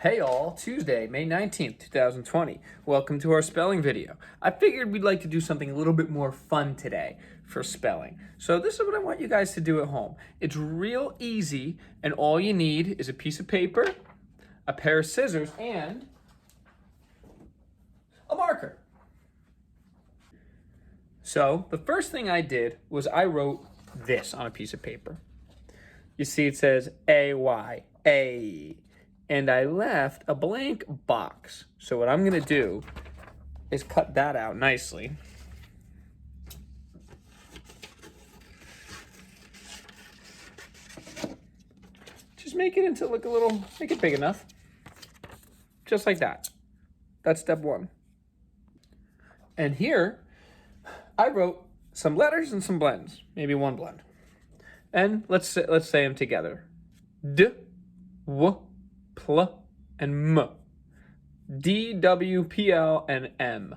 Hey all, Tuesday, May 19th, 2020. Welcome to our spelling video. I figured we'd like to do something a little bit more fun today for spelling. So this is what I want you guys to do at home. It's real easy, and all you need is a piece of paper, a pair of scissors, and a marker. So the first thing I did was I wrote this on a piece of paper. You see it says A-Y, A. And I left a blank box. So what I'm gonna do is cut that out nicely. Just make it into like a little, make it big enough. Just like that. That's step one. And here, I wrote some letters and some blends, maybe one blend. And let's say them together. D, W, Pl, and M. D, W, P, L, and M.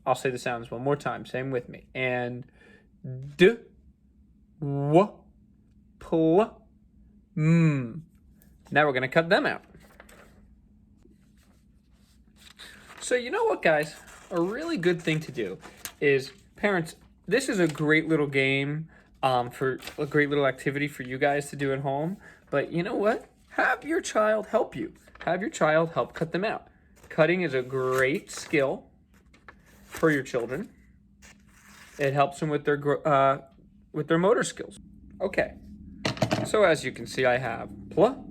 I'll say the sounds one more time. Say them with me. And D, W, Pl, M. Now we're going to cut them out. So you know what, guys? A really good thing to do is, parents, this is a great little game for a great little activity for you guys to do at home. But you know what? Have your child help you. Have your child help cut them out. Cutting is a great skill for your children. It helps them with their motor skills. Okay. So as you can see, I have pl.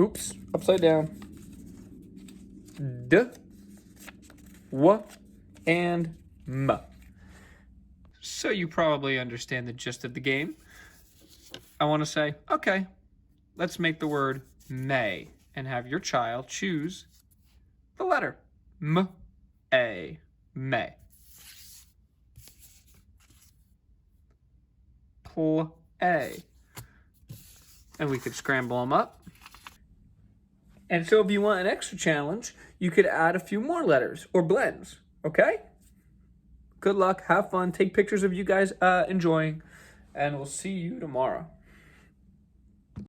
Oops, upside down. D, W, and M. So you probably understand the gist of the game. I want to say, okay, let's make the word may and have your child choose the letter M-A, may. Play. And we could scramble them up. And so if you want an extra challenge, you could add a few more letters or blends, okay? Good luck, have fun, take pictures of you guys enjoying, and we'll see you tomorrow.